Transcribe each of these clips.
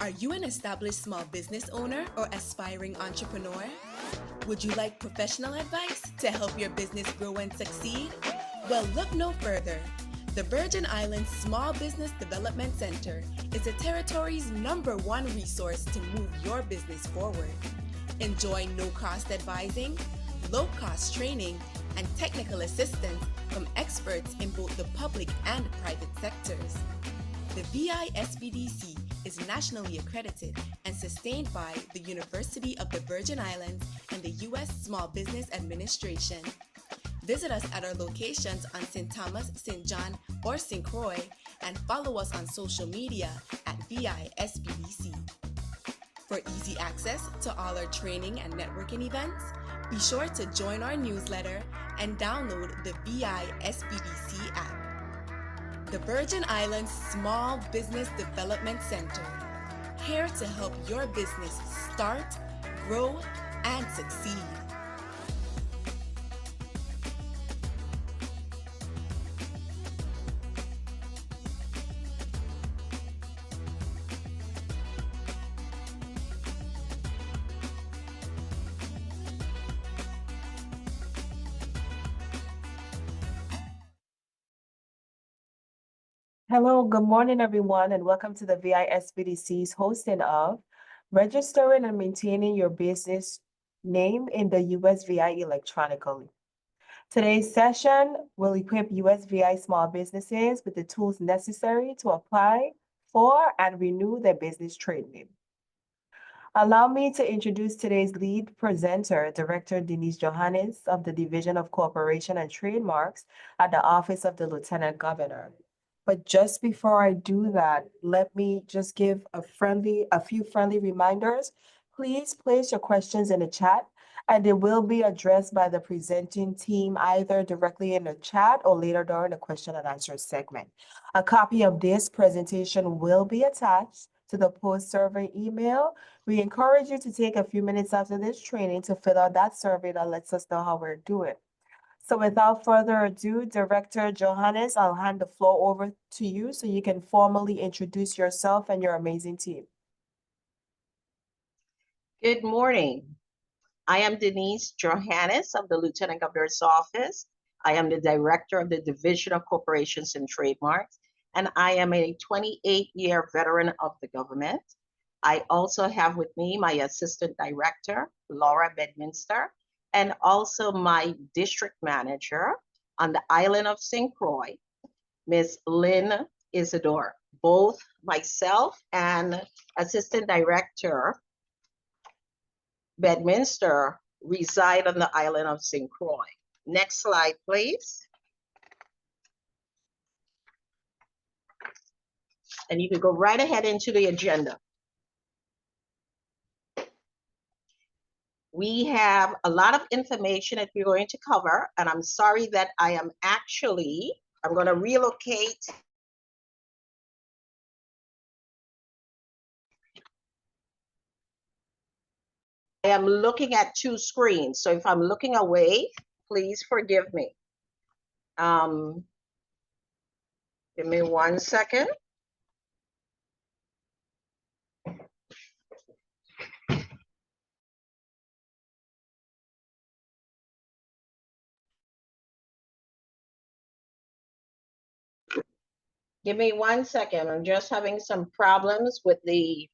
Are you an established small business owner or aspiring entrepreneur? Would you like professional advice to help your business grow and succeed? Well, look no further. The Virgin Islands Small Business Development Center is the territory's #1 resource to move your business forward. Enjoy no-cost advising, low-cost training, and technical assistance from experts in both the public and private sectors. The VISBDC is nationally accredited and sustained by the University of the Virgin Islands and the U.S. Small Business Administration. Visit us at our locations on St. Thomas, St. John, or St. Croix, and follow us on social media at VISBDC. For easy access to all our training and networking events, be sure to join our newsletter and download the VISBDC app. The Virgin Islands Small Business Development Center, here to help your business start, grow, and succeed. Hello, good morning, everyone, and welcome to the VISBDC's hosting of Registering and Maintaining Your Business Name in the USVI Electronically. Today's session will equip USVI small businesses with the tools necessary to apply for and renew their business trade name. Allow me to introduce today's lead presenter, Director Denise Johannes of the Division of Corporation and Trademarks at the Office of the Lieutenant Governor. But just before I do that, let me just give a few friendly reminders. Please place your questions in the chat, and they will be addressed by the presenting team either directly in the chat or later during the question and answer segment. A copy of this presentation will be attached to the post-survey email. We encourage you to take a few minutes after this training to fill out that survey that lets us know how we're doing. So without further ado, Director Johannes, I'll hand the floor over to you so you can formally introduce yourself and your amazing team. Good morning. I am Denise Johannes of the Lieutenant Governor's Office. I am the Director of the Division of Corporations and Trademarks, and I am a 28-year veteran of the government. I also have with me my Assistant Director, Laura Bedminster, and also my district manager on the island of St. Croix, Ms. Lynn Isidore. Both myself and Assistant Director Bedminster reside on the island of St. Croix. Next slide, please. And you can go right ahead into the agenda. We have a lot of information that we're going to cover, and I'm sorry that I'm going to relocate. I am looking at two screens, so if I'm looking away, please forgive me. Give me 1 second. Give me 1 second. I'm just having some problems with the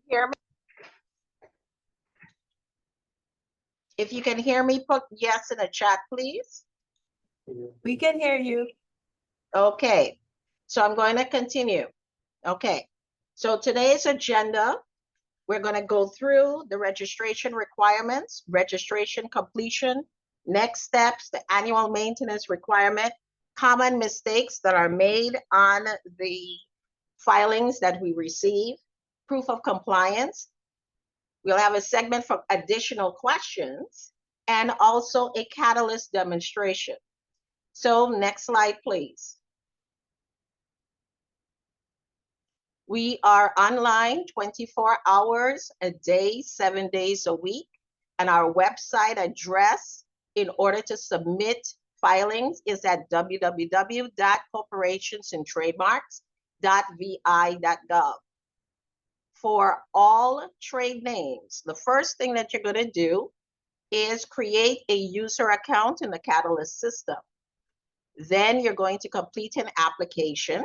hear me? If you can hear me, put yes in the chat, please. We can hear you. Okay, so I'm going to continue. Okay, so today's agenda, we're going to go through the registration requirements, registration completion, next steps, the annual maintenance requirement, common mistakes that are made on the filings that we receive, proof of compliance. We'll have a segment for additional questions and also a catalyst demonstration. So next slide, please. We are online 24 hours a day, 7 days a week. And our website address in order to submit filings is at www.corporationsandtrademarks.vi.gov. For all trade names, the first thing that you're going to do is create a user account in the Catalyst system. Then you're going to complete an application.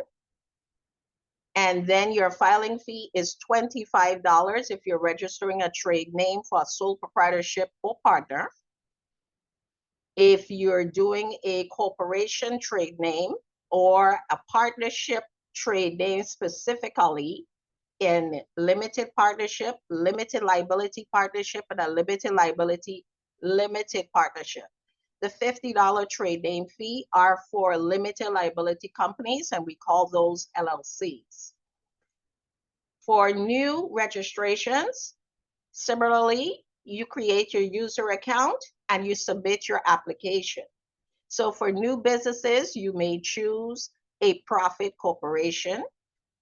And then your filing fee is $25 if you're registering a trade name for a sole proprietorship or partner. If you're doing a corporation trade name or a partnership trade name specifically in limited partnership, limited liability partnership, and a limited liability limited partnership. The $50 trade name fee are for limited liability companies, and we call those LLCs. For new registrations, similarly, you create your user account and you submit your application. So for new businesses, you may choose a profit corporation,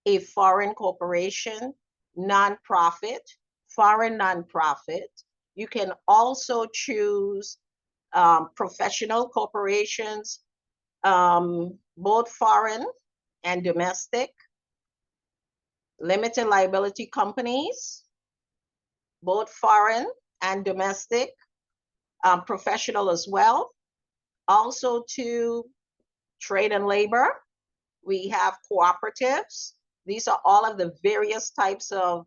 a foreign corporation, nonprofit, foreign nonprofit. You can also choose professional corporations, both foreign and domestic, limited liability companies, both foreign and domestic, professional as well. Also to trade and labor, we have cooperatives. These are all of the various types of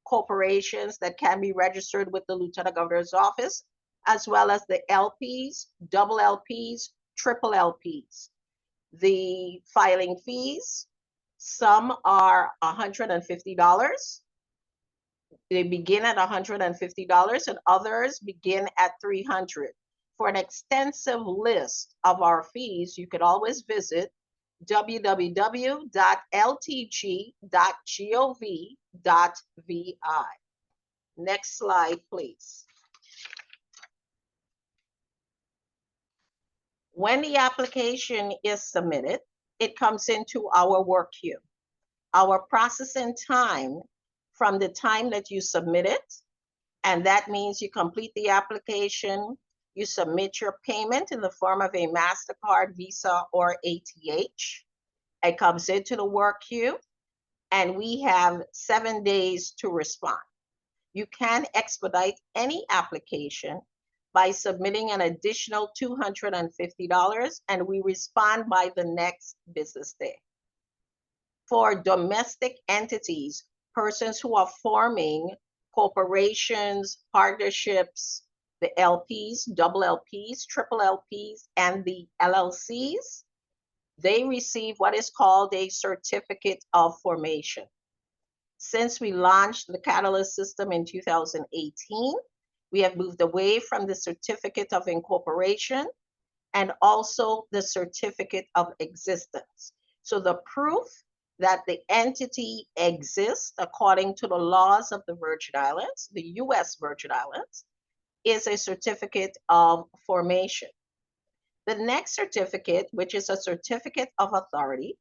corporations that can be registered with the Lieutenant Governor's Office, as well as the LPs, double LPs, triple LPs. The filing fees, some are $150. They begin at $150 and others begin at $300. For an extensive list of our fees, you could always visit www.ltg.gov.vi. Next slide, please. When the application is submitted, it comes into our work queue. Our processing time from the time that you submit it, and that means you complete the application, you submit your payment in the form of a MasterCard, Visa, or ATH. It comes into the work queue, and we have 7 days to respond. You can expedite any application by submitting an additional $250, and we respond by the next business day. For domestic entities, persons who are forming corporations, partnerships, the LPs, double LPs, triple LPs, and the LLCs, they receive what is called a certificate of formation. Since we launched the Catalyst system in 2018, we have moved away from the certificate of incorporation and also the certificate of existence. So the proof that the entity exists according to the laws of the Virgin Islands, the US Virgin Islands, is a certificate of formation. The next certificate, which is a certificate of authority,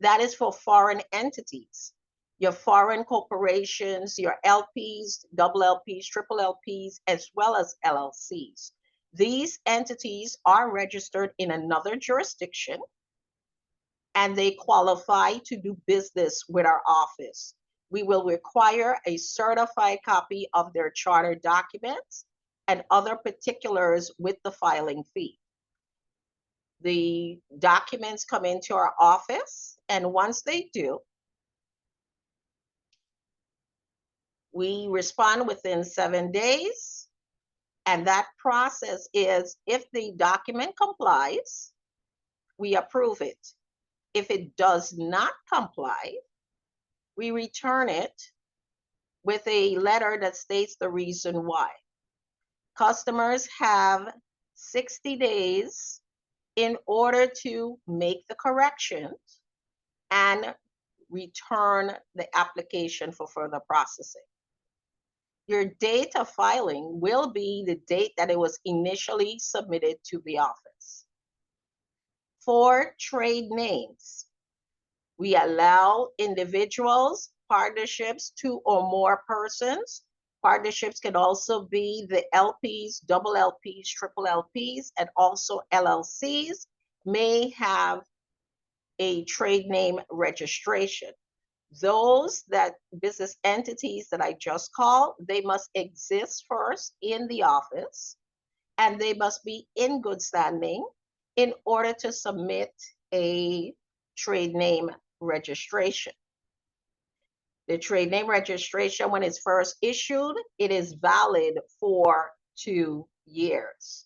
that is for foreign entities, your foreign corporations, your LPs, double LPs, triple LPs, as well as LLCs. These entities are registered in another jurisdiction and they qualify to do business with our office. We will require a certified copy of their charter documents and other particulars with the filing fee. The documents come into our office, and once they do, we respond within 7 days. And that process is, if the document complies, we approve it. If it does not comply, we return it with a letter that states the reason why. Customers have 60 days in order to make the corrections and return the application for further processing. Your date of filing will be the date that it was initially submitted to the office. For trade names, We allow individuals, partnerships, 2 or more persons. Partnerships can also be the LPs, double LPs, triple LPs, and also LLCs may have a trade name registration. Those that business entities that I just called, they must exist first in the office, and they must be in good standing in order to submit a trade name registration. The trade name registration, when it's first issued, it is valid for 2 years.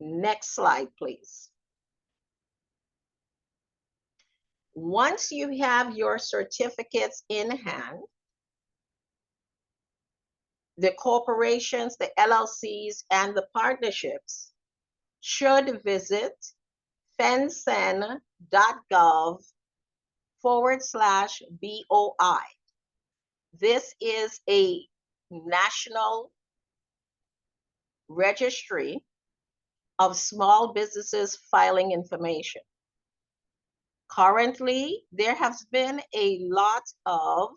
Next slide, please. Once you have your certificates in hand, the corporations, the LLCs, and the partnerships should visit fencen.gov/BOI. This is a national registry of small businesses filing information. Currently, there has been a lot of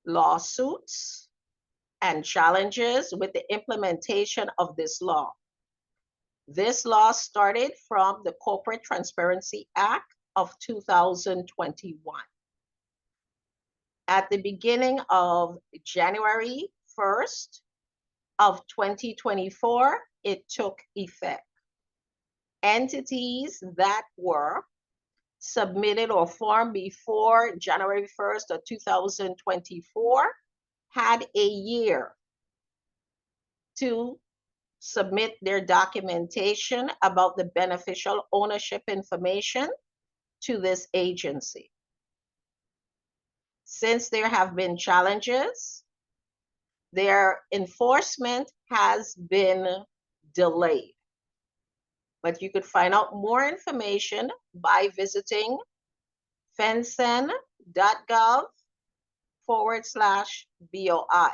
lawsuits and challenges with the implementation of this law. This law started from the Corporate Transparency Act of 2021. At the beginning of January 1st of 2024, it took effect. Entities that were submitted or formed before January 1st of 2024 had a year to submit their documentation about the beneficial ownership information to this agency. Since there have been challenges, their enforcement has been delayed. But you could find out more information by visiting fencen.gov/BOI.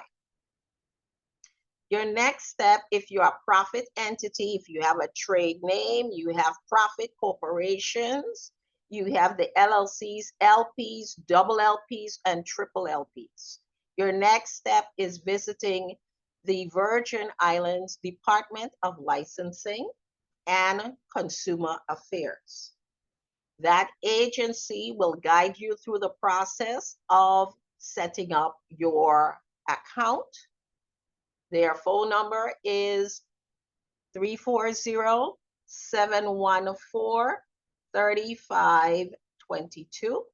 Your next step, if you're a profit entity, if you have a trade name, you have profit corporations, you have the LLCs, LPs, double LPs, and triple LPs. Your next step is visiting the Virgin Islands Department of Licensing and Consumer Affairs. That agency will guide you through the process of setting up your account. Their phone number is 340-714-3522.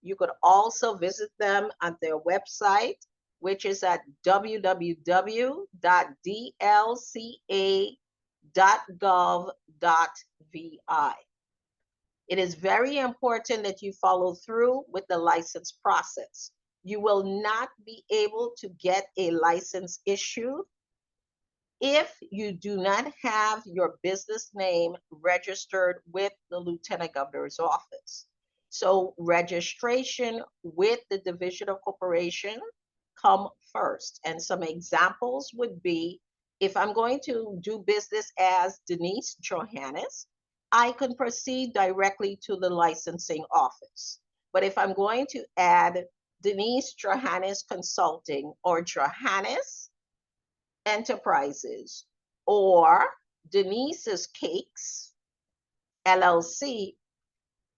You could also visit them at their website, which is at www.dlca.gov.vi. It is very important that you follow through with the license process. You will not be able to get a license issued if you do not have your business name registered with the Lieutenant Governor's office. So registration with the Division of Corporation come first. And some examples would be, if I'm going to do business as Denise Johannes, I can proceed directly to the licensing office. But if I'm going to add Denise Johannes Consulting or Johannes Enterprises or Denise's Cakes LLC,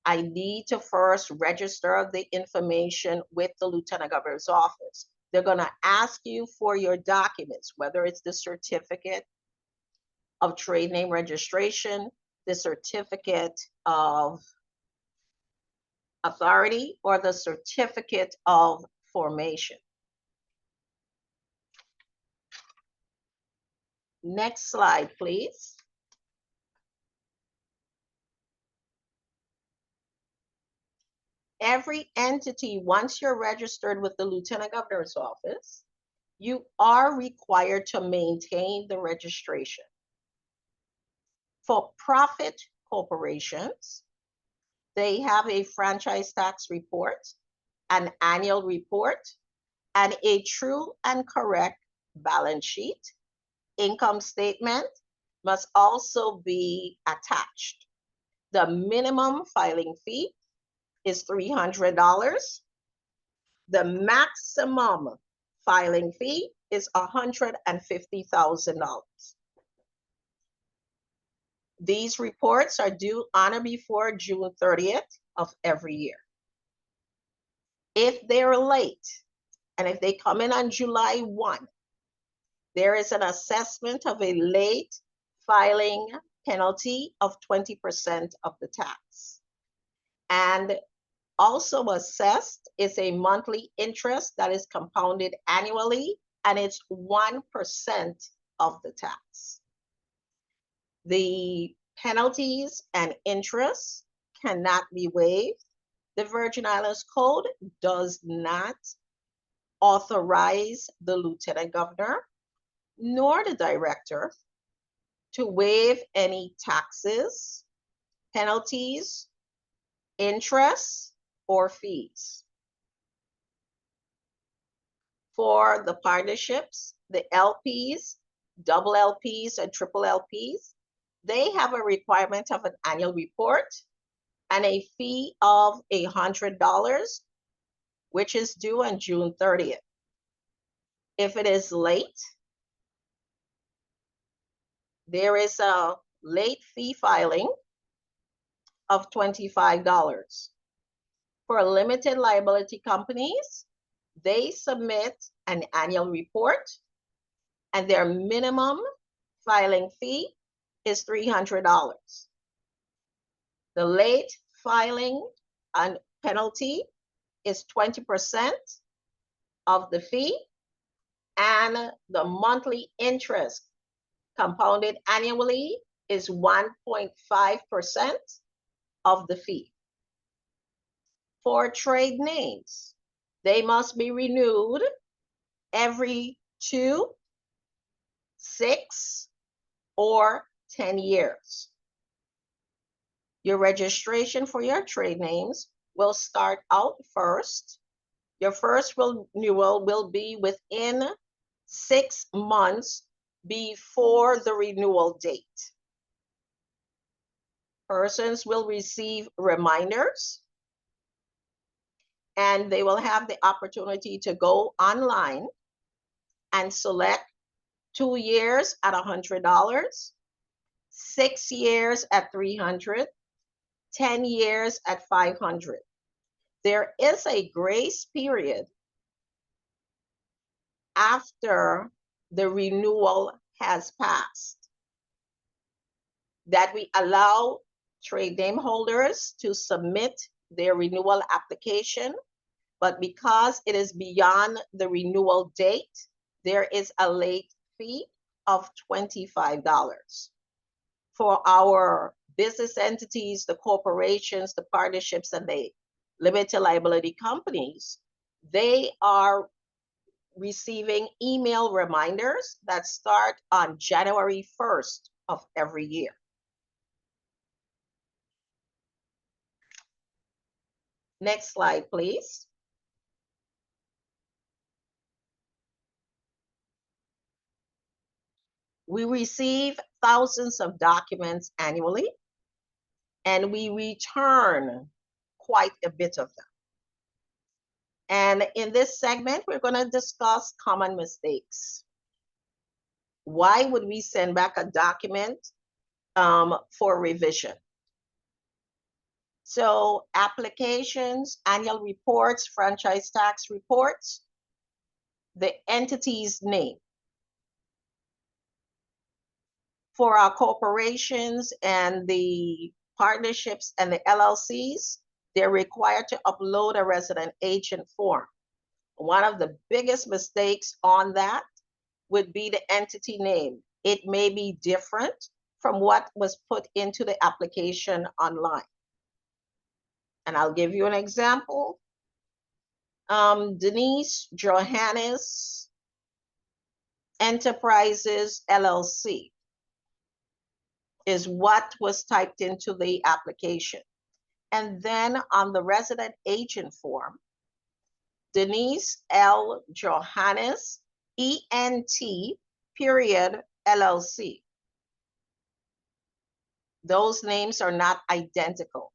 I need to first register the information with the Lieutenant Governor's office. They're going to ask you for your documents, whether it's the certificate of trade name registration, the certificate of authority, or the certificate of formation. Next slide, please. Every entity, once you're registered with the Lieutenant Governor's office, you are required to maintain the registration. For profit corporations, they have a franchise tax report, an annual report, and a true and correct balance sheet. Income statement must also be attached. The minimum filing fee is $300. The maximum filing fee is $150,000. These reports are due on or before June 30th of every year. If they're late, and if they come in on July 1, there is an assessment of a late filing penalty of 20% of the tax. And also assessed is a monthly interest that is compounded annually, and it's 1% of the tax. The penalties and interests cannot be waived. The Virgin Islands Code does not authorize the Lieutenant Governor nor the Director to waive any taxes, penalties, interests, or fees. For the partnerships, the LPs, double LPs, and triple LPs, they have a requirement of an annual report and a fee of $100, which is due on June 30th. If it is late, there is a late fee filing of $25. For limited liability companies, they submit an annual report, and their minimum filing fee is $300. The late filing and penalty is 20% of the fee, and the monthly interest compounded annually is 1.5% of the fee. For trade names, they must be renewed every 2, 6, or 10 years. Your registration for your trade names will start out first. Your first renewal will be within 6 months before the renewal date. Persons will receive reminders, and they will have the opportunity to go online and select 2 years at $100, 6 years at $300, 10 years at $500. There is a grace period after the renewal has passed that we allow trade name holders to submit their renewal application, but because it is beyond the renewal date, there is a late fee of $25. For our business entities, the corporations, the partnerships, and the limited liability companies, they are receiving email reminders that start on January 1st of every year. Next slide, please. We receive thousands of documents annually, and we return quite a bit of them. And in this segment, we're going to discuss common mistakes. Why would we send back a document for revision? So applications, annual reports, franchise tax reports, the entity's name. For our corporations and the partnerships and the LLCs, they're required to upload a resident agent form. One of the biggest mistakes on that would be the entity name. It may be different from what was put into the application online. And I'll give you an example. Denise Johannes Enterprises LLC is what was typed into the application. And then on the resident agent form, Denise L. Johannes ENT period LLC. Those names are not identical.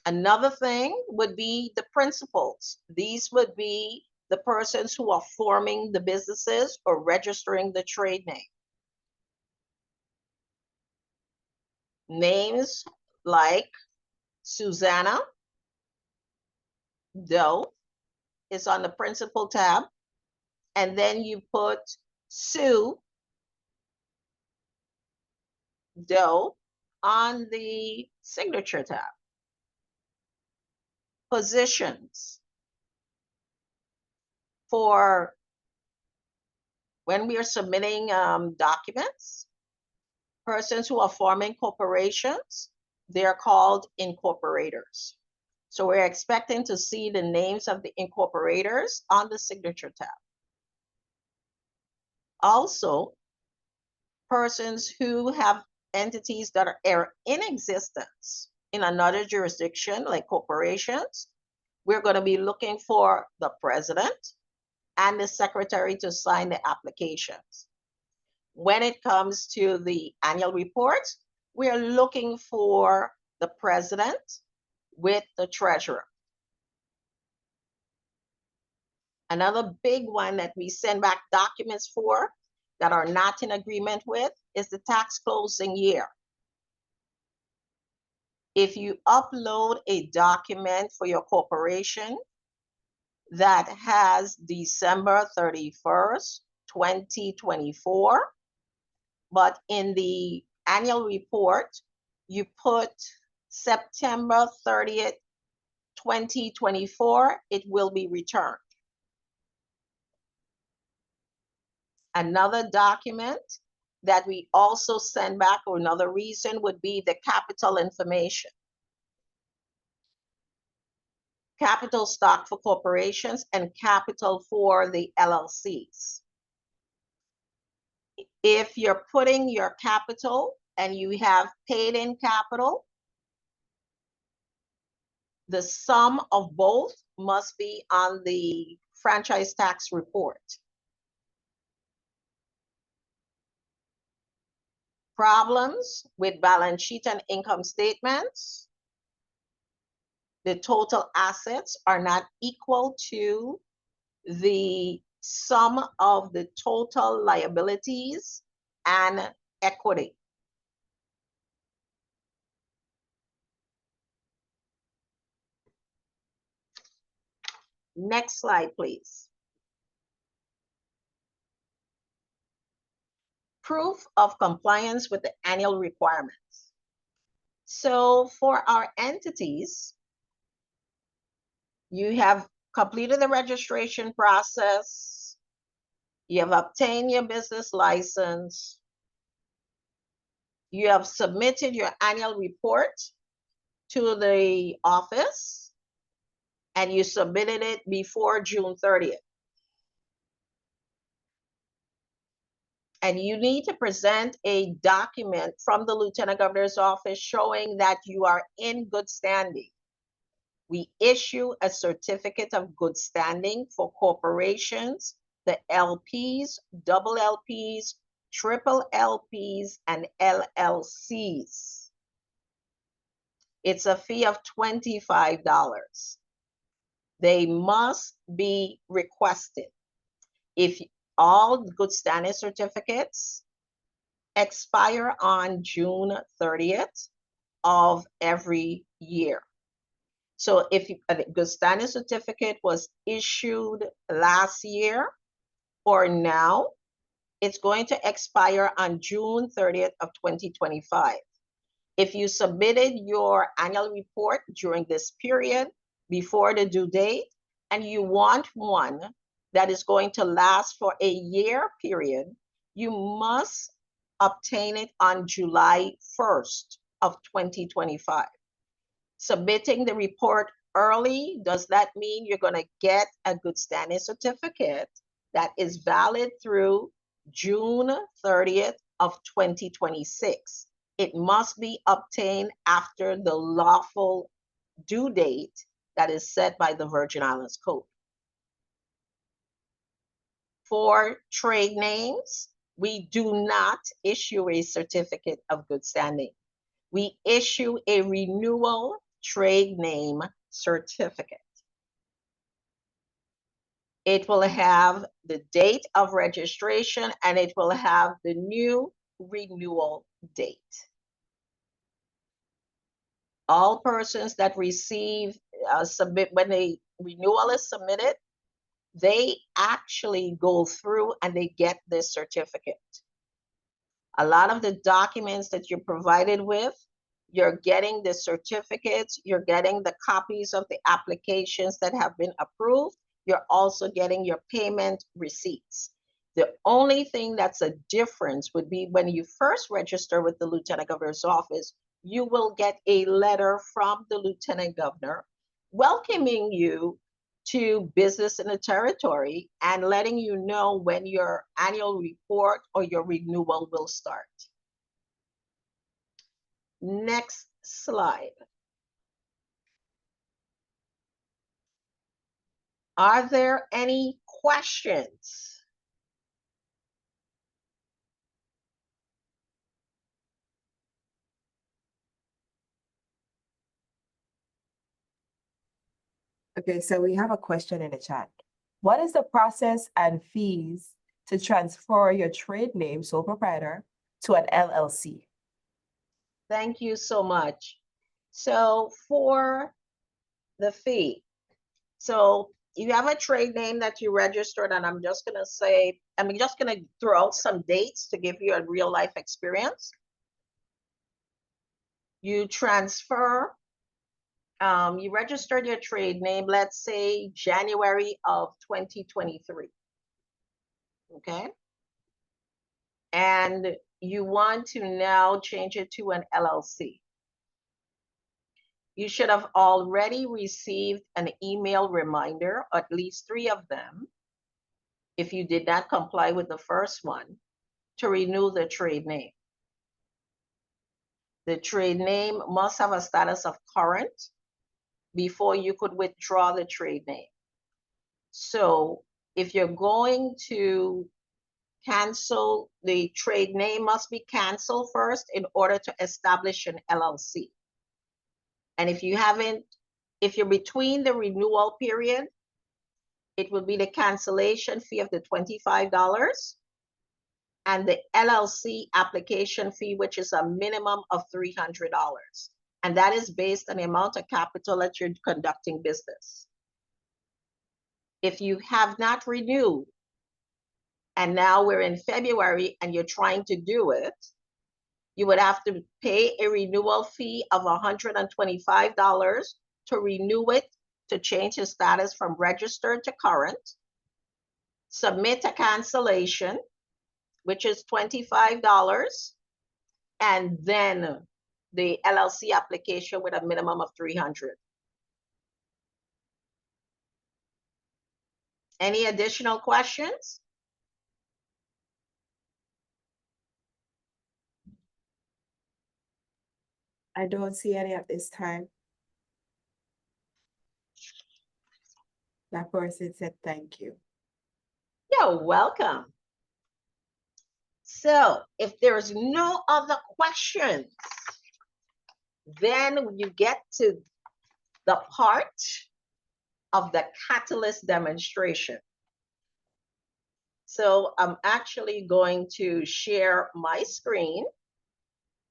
Another thing would be the principals. These would be the persons who are forming the businesses or registering the trade name. Names like Susanna Doe is on the principal tab, and then you put Sue Doe on the signature tab. Positions. For when we are submitting documents, persons who are forming corporations, they're called incorporators. So we're expecting to see the names of the incorporators on the signature tab. Also, persons who have entities that are in existence in another jurisdiction, like corporations, we're going to be looking for the president and the secretary to sign the applications. When it comes to the annual reports, we're looking for the president with the treasurer. Another big one that we send back documents for that are not in agreement with is the tax closing year. If you upload a document for your corporation that has December 31st, 2024, but in the annual report, you put September 30th, 2024, it will be returned. Another document that we also send back, or another reason, would be the capital information. Capital stock for corporations and capital for the LLCs. If you're putting your capital and you have paid in capital, the sum of both must be on the franchise tax report. Problems with balance sheet and income statements. The total assets are not equal to the sum of the total liabilities and equity. Next slide, please. Proof of compliance with the annual requirements. So for our entities, you have completed the registration process, you have obtained your business license, you have submitted your annual report to the office, and you submitted it before June 30th. And you need to present a document from the Lieutenant Governor's office showing that you are in good standing. We issue a certificate of good standing for corporations, the LPs, double LPs, triple LPs, and LLCs. It's a fee of $25. They must be requested. If all good standing certificates expire on June 30th of every year. So if a good standing certificate was issued last year or now, it's going to expire on June 30th of 2025. If you submitted your annual report during this period before the due date, and you want one that is going to last for a year period, you must obtain it on July 1st of 2025. Submitting the report early does not mean you're going to get a good standing certificate that is valid through June 30th of 2026. It must be obtained after the lawful due date that is set by the Virgin Islands Code. For trade names, we do not issue a certificate of good standing. We issue a renewal trade name certificate. It will have the date of registration and it will have the new renewal date. All persons that receive, submit, when the renewal is submitted, they actually go through and they get this certificate. A lot of the documents that you're provided with, you're getting the certificates, you're getting the copies of the applications that have been approved, you're also getting your payment receipts. The only thing that's a difference would be when you first register with the Lieutenant Governor's office, you will get a letter from the Lieutenant Governor welcoming you to business in the territory and letting you know when your annual report or your renewal will start. Next slide. Are there any questions? Okay, so we have a question in the chat. What is the process and fees to transfer your trade name, sole proprietor, to an LLC? Thank you so much. So for the fee, so you have a trade name that you registered, and I'm just gonna throw out some dates to give you a real life experience. You transfer, you registered your trade name, let's say January of 2023, okay? And you want to now change it to an LLC. You should have already received an email reminder, at least 3 of them, if you did not comply with the first one, to renew the trade name. The trade name must have a status of current before you could withdraw the trade name. So if you're going to cancel, the trade name must be canceled first in order to establish an LLC. And if you're between the renewal period, it will be the cancellation fee of the $25 and the LLC application fee, which is a minimum of $300. And that is based on the amount of capital that you're conducting business. If you have not renewed, and now we're in February and you're trying to do it, you would have to pay a renewal fee of $125 to renew it, to change the status from registered to current, submit a cancellation, which is $25, and then the LLC application with a minimum of $300. Any additional questions? I don't see any at this time. That person said thank you. You're welcome. So if there's no other questions, then you get to the part of the catalyst demonstration. So I'm actually going to share my screen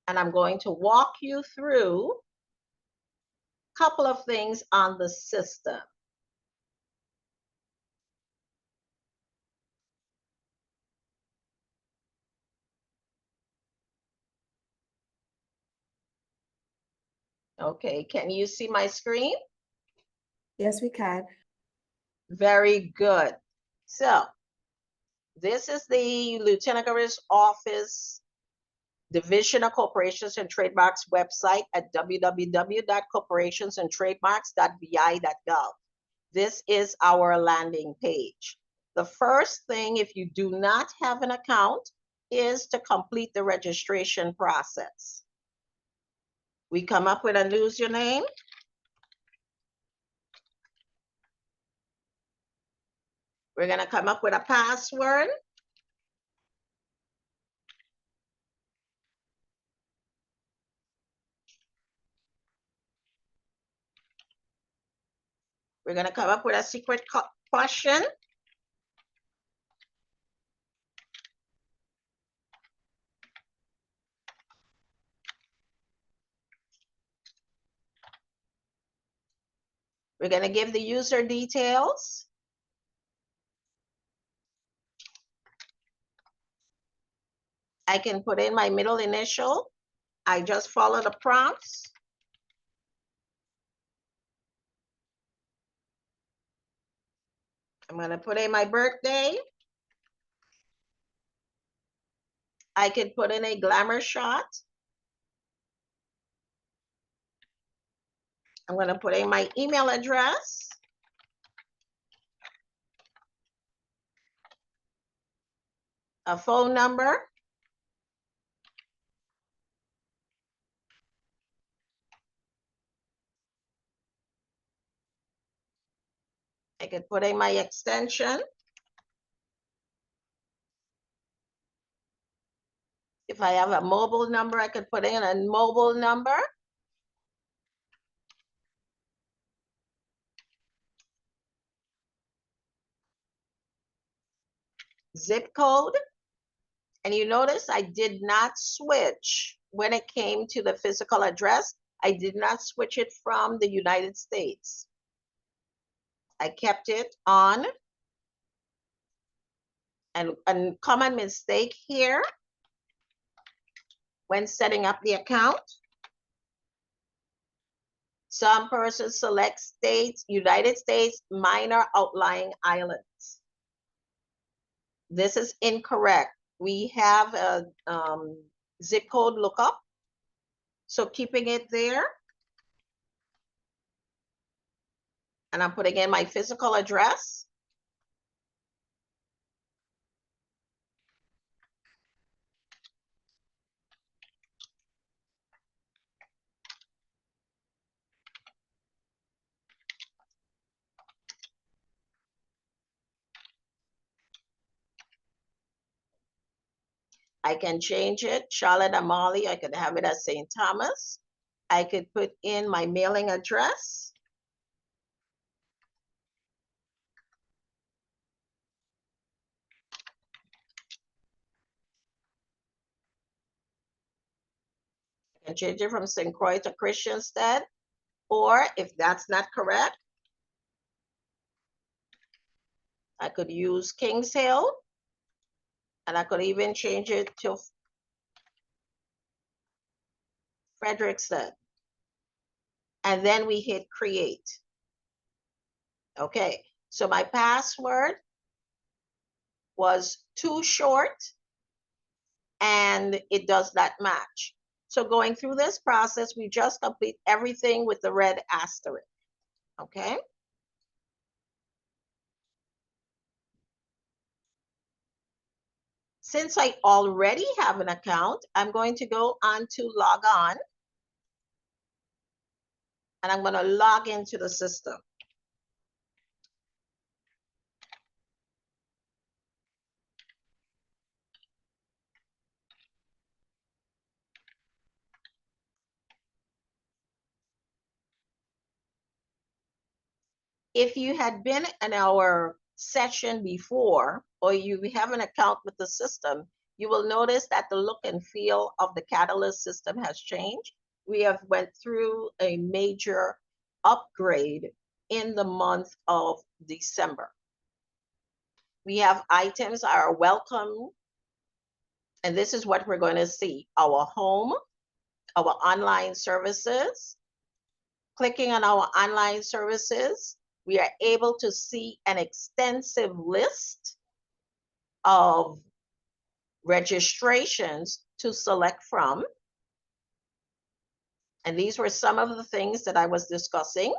and I'm going to walk you through a couple of things on the system. Okay, can you see my screen? Yes, we can. Very good. So this is the Lieutenant Governor's Office Division of Corporations and Trademarks website at www.corporationsandtrademarks.vi.gov. This is our landing page. The first thing, if you do not have an account, is to complete the registration process. We come up with a username. We're going to come up with a password. We're going to come up with a secret question. We're going to give the user details. I can put in my middle initial. I just follow the prompts. I'm going to put in my birthday. I could put in a glamour shot. I'm going to put in my email address. A phone number. I could put in my extension. If I have a mobile number, I could put in a mobile number. Zip code. And you notice I did not switch when it came to the physical address. I did not switch it from the United States. I kept it on. And a common mistake here when setting up the account, some persons select states, United States, minor outlying islands. This is incorrect. We have a zip code lookup. So keeping it there. And I'm putting in my physical address. I can change it, Charlotte Amalie. I could have it as St. Thomas. I could put in my mailing address. I can change it from St. Croix to Christiansted. Or if that's not correct, I could use Kings Hill. And I could even change it to Frederickson. And then we hit create. Okay, so my password was too short and it does not match. So going through this process, we just complete everything with the red asterisk, okay? Since I already have an account, I'm going to go on to log on and I'm going to log into the system. If you had been in our session before, or you have an account with the system, you will notice that the look and feel of the Catalyst system has changed. We have went through a major upgrade in the month of December. We have items that are welcome, and this is what we're going to see. Our home, our online services. Clicking on our online services, we are able to see an extensive list of registrations to select from. And these were some of the things that I was discussing.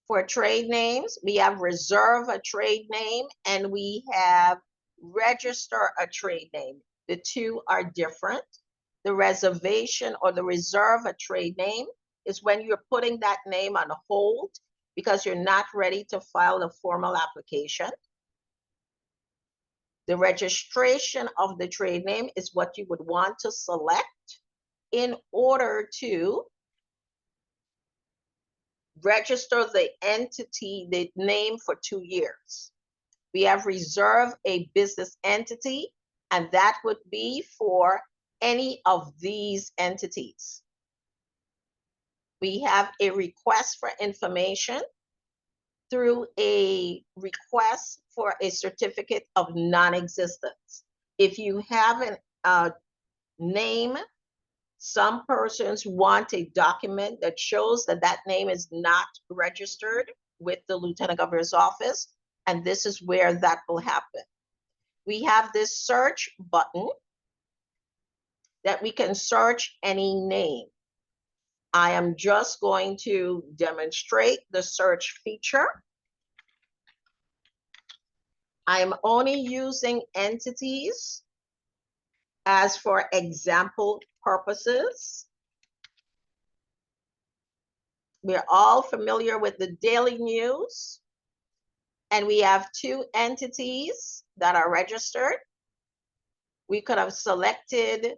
For trade names, we have reserve a trade name and we have register a trade name. The two are different. The reservation or the reserve a trade name is when you're putting that name on hold because you're not ready to file a formal application. The registration of the trade name is what you would want to select in order to register the entity, the name for 2 years. We have reserve a business entity, and that would be for any of these entities. We have a request for information through a request for a certificate of non-existence. If you have a name, some persons want a document that shows that that name is not registered with the Lieutenant Governor's office, and this is where that will happen. We have this search button that we can search any name. I am just going to demonstrate the search feature. I am only using entities as for example purposes. We're all familiar with the daily news, and we have 2 entities that are registered. We could have selected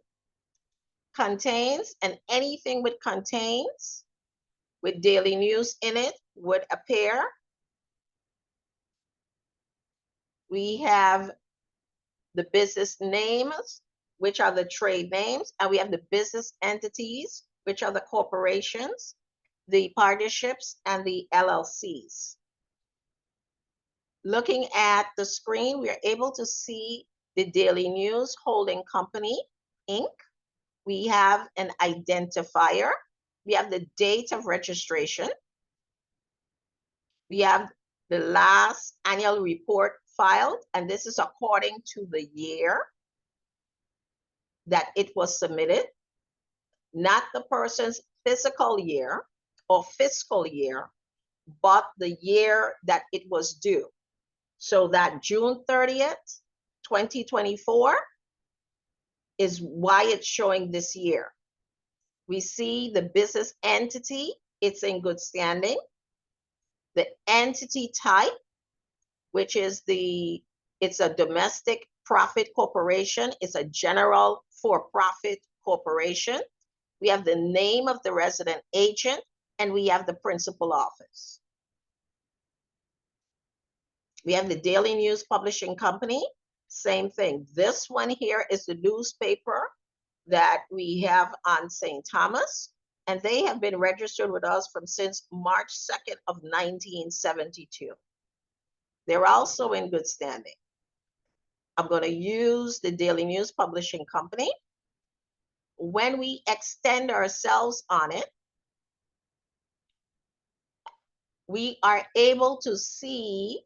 contains, and anything with contains with daily news in it would appear. We have the business names, which are the trade names, and we have the business entities, which are the corporations, the partnerships, and the LLCs. Looking at the screen, we are able to see the Daily News Holding Company, Inc. We have an identifier. We have the date of registration. We have the last annual report filed, and this is according to the year that it was submitted, not the person's physical year or fiscal year, but the year that it was due. So that June 30th, 2024 is why it's showing this year. We see the business entity, it's in good standing. The entity type, which is it's a domestic profit corporation, it's a general for-profit corporation. We have the name of the resident agent, and we have the principal office. We have the Daily News Publishing Company, same thing. This one here is the newspaper that we have on St. Thomas, and they have been registered with us since March 2nd of 1972. They're also in good standing. I'm going to use the Daily News Publishing Company. When we extend ourselves on it, we are able to see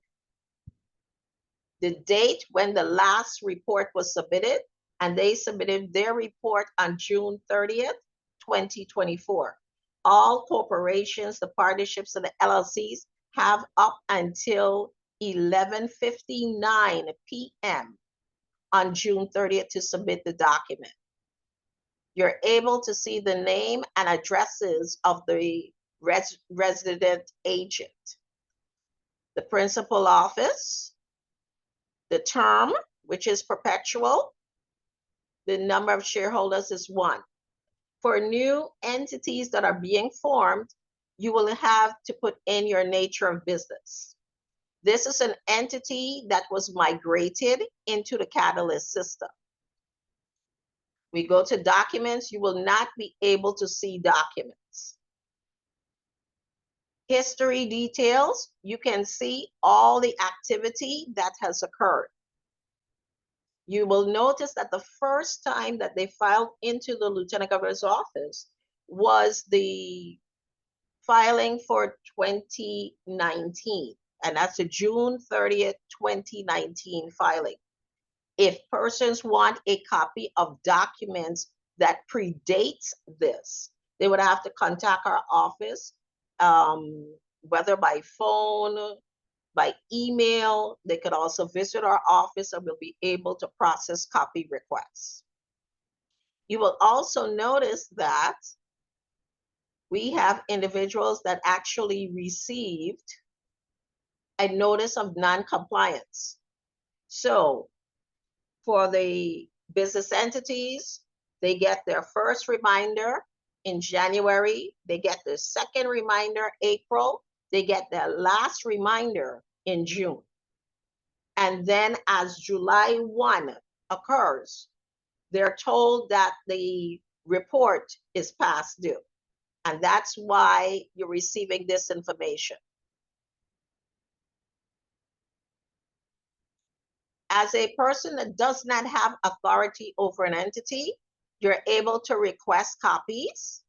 the date when the last report was submitted, and they submitted their report on June 30th, 2024. All corporations, the partnerships, and the LLCs have up until 11:59 p.m. on June 30th to submit the document. You're able to see the name and addresses of the resident agent, the principal office, the term, which is perpetual, the number of shareholders is 1. For new entities that are being formed, you will have to put in your nature of business. This is an entity that was migrated into the Catalyst system. We go to documents, you will not be able to see documents. History details, you can see all the activity that has occurred. You will notice that the first time that they filed into the Lieutenant Governor's office was the filing for 2019, and that's a June 30th, 2019 filing. If persons want a copy of documents that predates this, they would have to contact our office, whether by phone, by email. They could also visit our office, and we'll be able to process copy requests. You will also notice that we have individuals that actually received a notice of non-compliance. So for the business entities, they get their first reminder in January. They get the second reminder, April. They get their last reminder in June. And then as July 1 occurs, they're told that the report is past due. And that's why you're receiving this information. As a person that does not have authority over an entity, you're able to request copies.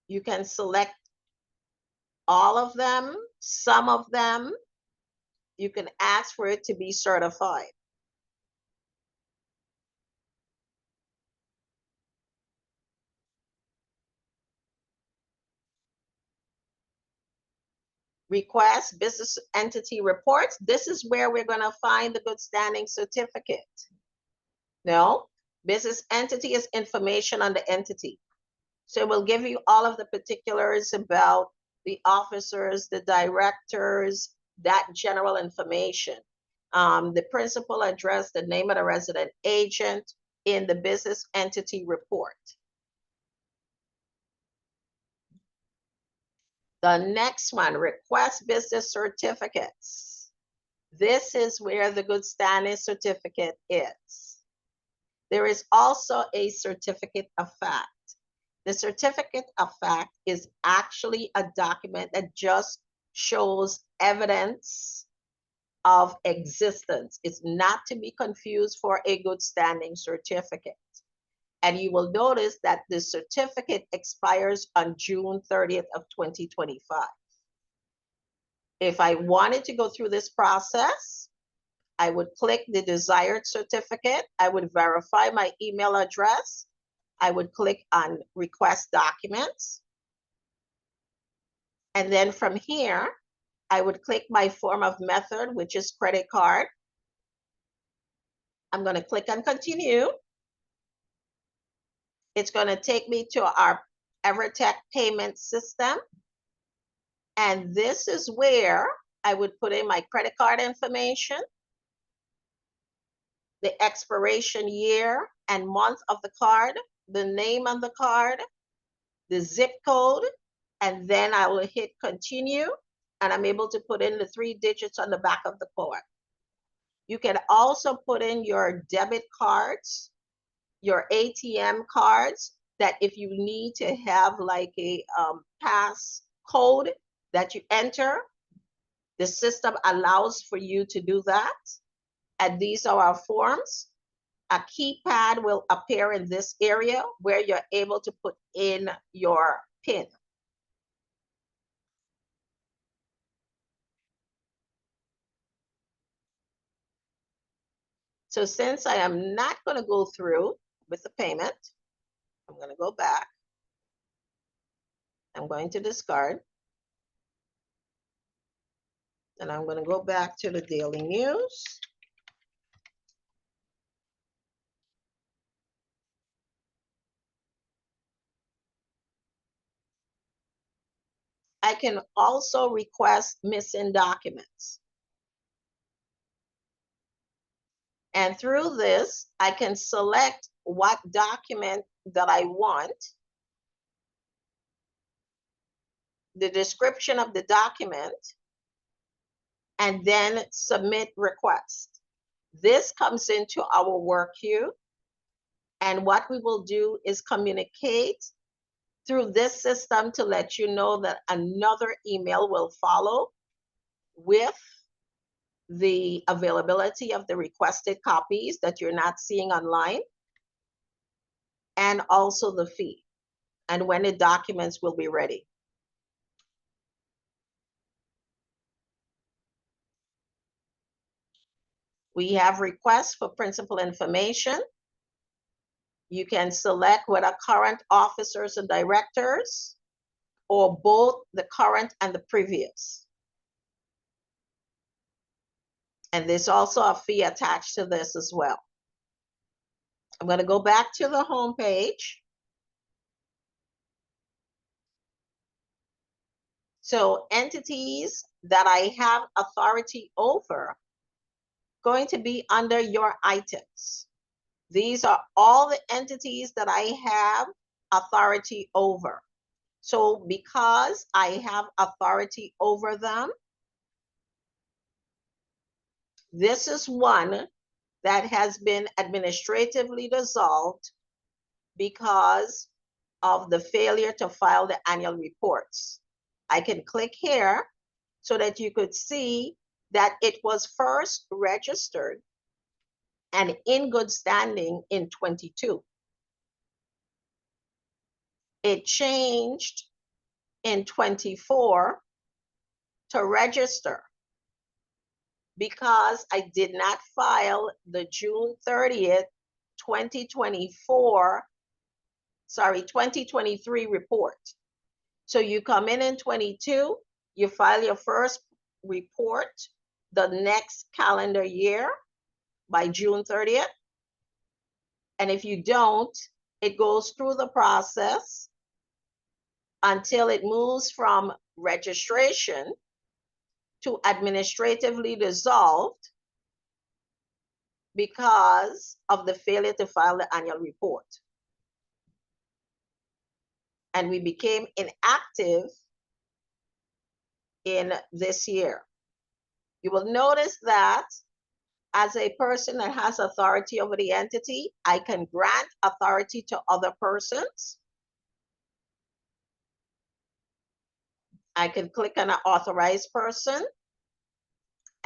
You can select all of them, some of them. You can ask for it to be certified. Request business entity reports. This is where we're going to find the good standing certificate. No, business entity is information on the entity. So it will give you all of the particulars about the officers, the directors, that general information. The principal address, the name of the resident agent in the business entity report. The next one, request business certificates. This is where the good standing certificate is. There is also a certificate of fact. The certificate of fact is actually a document that just shows evidence of existence. It's not to be confused for a good standing certificate. And you will notice that the certificate expires on June 30th of 2025. If I wanted to go through this process, I would click the desired certificate. I would verify my email address. I would click on request documents. And then from here, I would click my form of method, which is credit card. I'm going to click on continue. It's going to take me to our Evertech payment system. And this is where I would put in my credit card information, the expiration year and month of the card, the name on the card, the zip code, and then I will hit continue, and I'm able to put in the 3 digits on the back of the card. You can also put in your debit cards, your ATM cards, that if you need to have like a pass code that you enter, the system allows for you to do that. And these are our forms. A keypad will appear in this area where you're able to put in your PIN. So since I am not going to go through with the payment, I'm going to go back. I'm going to discard. And I'm going to go back to the daily news. I can also request missing documents. And through this, I can select what document that I want, the description of the document, and then submit request. This comes into our work queue. And what we will do is communicate through this system to let you know that another email will follow with the availability of the requested copies that you're not seeing online, and also the fee, and when the documents will be ready. We have requests for principal information. You can select whether current officers and directors, or both the current and the previous. And there's also a fee attached to this as well. I'm going to go back to the home page. So entities that I have authority over, going to be under your items. These are all the entities that I have authority over. So because I have authority over them, this is one that has been administratively dissolved because of the failure to file the annual reports. I can click here so that you could see that it was first registered and in good standing in 22. It changed in 24 to register because I did not file the June 30th, 2023 report. So you come in 22, you file your first report the next calendar year by June 30th. And if you don't, it goes through the process until it moves from registration to administratively dissolved because of the failure to file the annual report. And we became inactive in this year. You will notice that as a person that has authority over the entity, I can grant authority to other persons. I can click on an authorized person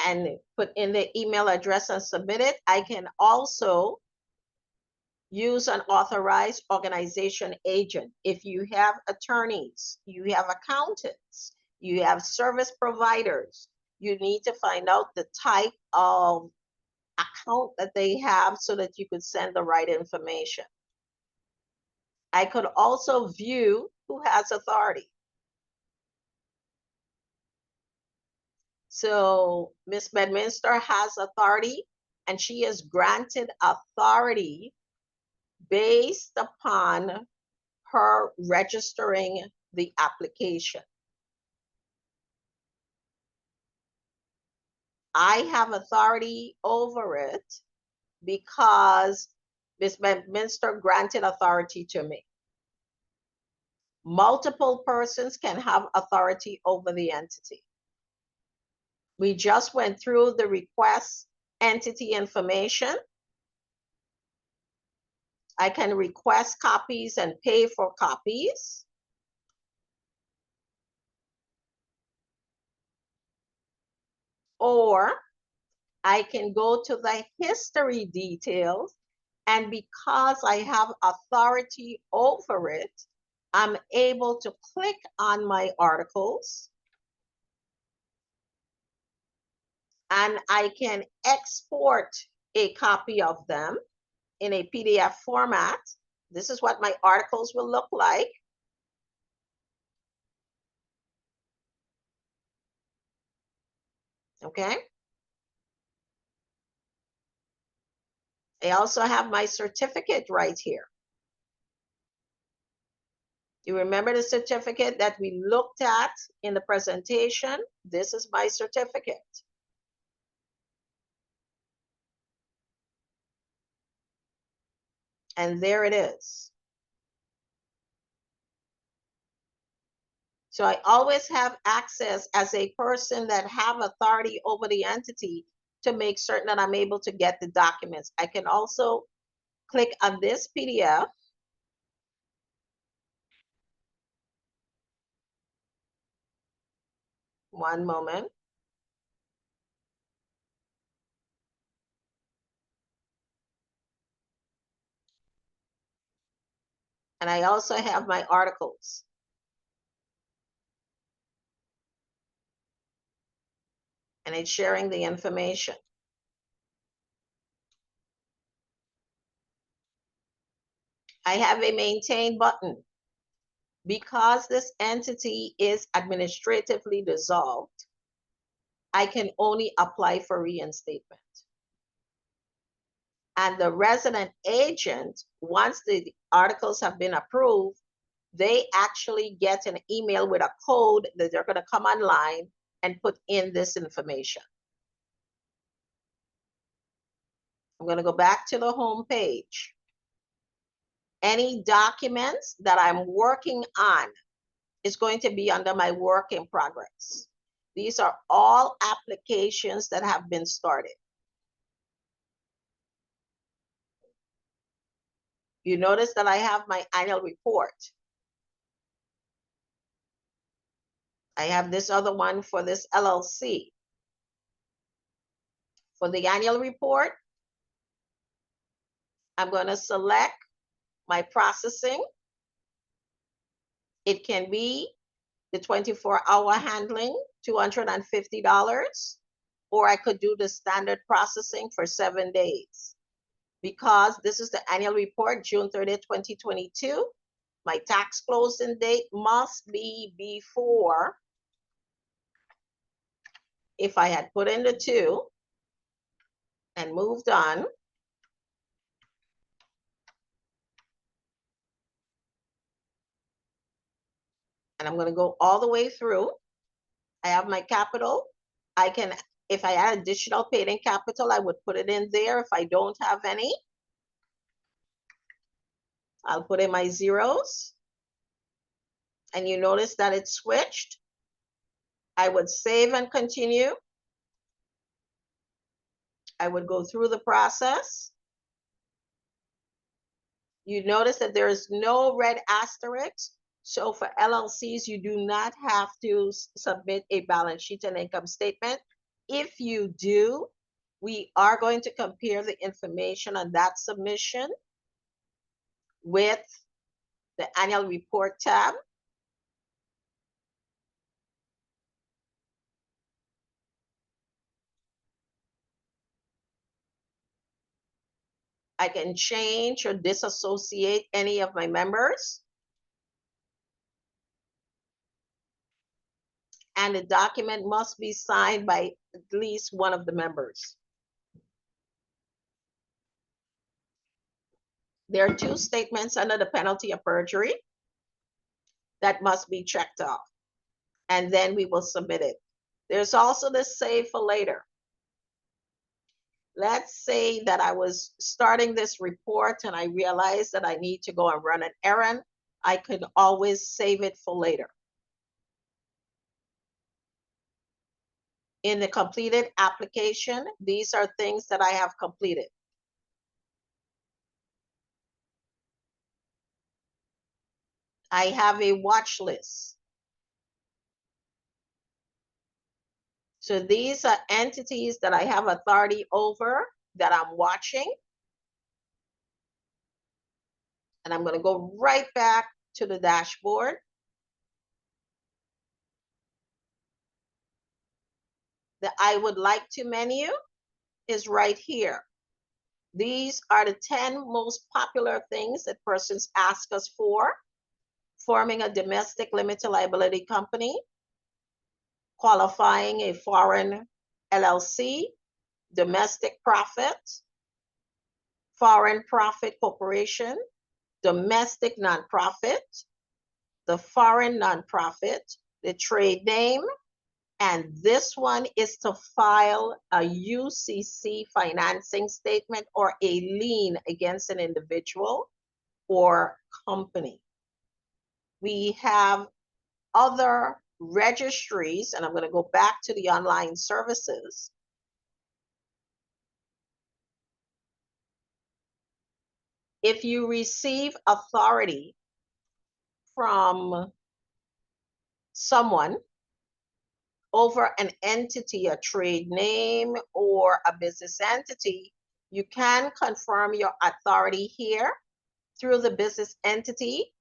and put in the email address and submit it. I can also use an authorized organization agent. If you have attorneys, you have accountants, you have service providers, you need to find out the type of account that they have so that you could send the right information. I could also view who has authority. So Ms. Bedminster has authority, and she is granted authority based upon her registering the application. I have authority over it because Ms. Bedminster granted authority to me. Multiple persons can have authority over the entity. We just went through the request entity information. I can request copies and pay for copies. Or I can go to the history details, and because I have authority over it, I'm able to click on my articles and I can export a copy of them in a PDF format. This is what my articles will look like. Okay. I also have my certificate right here. You remember the certificate that we looked at in the presentation? This is my certificate. And there it is. So I always have access as a person that have authority over the entity to make certain that I'm able to get the documents. I can also click on this PDF. One moment. And I also have my articles. And it's sharing the information. I have a maintain button. Because this entity is administratively dissolved, I can only apply for reinstatement. And the resident agent, once the articles have been approved, they actually get an email with a code that they're going to come online and put in this information. I'm going to go back to the home page. Any documents that I'm working on is going to be under my work in progress. These are all applications that have been started. You notice that I have my annual report. I have this other one for this LLC. For the annual report, I'm going to select my processing. It can be the 24-hour handling, $250, or I could do the standard processing for 7 days. Because this is the annual report, June 30th, 2022, my tax closing date must be before, if I had put in the 2 and moved on, and I'm going to go all the way through. I have my capital. I can, if I add additional paid in capital, I would put it in there. If I don't have any, I'll put in my zeros. And you notice that it switched. I would save and continue. I would go through the process. You notice that there is no red asterisk. So for LLCs, you do not have to submit a balance sheet and income statement. If you do, we are going to compare the information on that submission with the annual report tab. I can change or disassociate any of my members. And the document must be signed by at least one of the members. There are 2 statements under the penalty of perjury that must be checked off, and then we will submit it. There's also the save for later. Let's say that I was starting this report and I realized that I need to go and run an errand. I could always save it for later. In the completed application, these are things that I have completed. I have a watch list. So these are entities that I have authority over that I'm watching. And I'm going to go right back to the dashboard. The I would like to menu is right here. These are the 10 most popular things that persons ask us for: forming a domestic limited liability company, qualifying a foreign LLC, domestic profit, foreign profit corporation, domestic nonprofit, the foreign nonprofit, the trade name, and this one is to file a UCC financing statement or a lien against an individual or company. We have other registries, and I'm going to go back to the online services. If you receive authority from someone over an entity, a trade name, or a business entity, you can confirm your authority here through the business entity.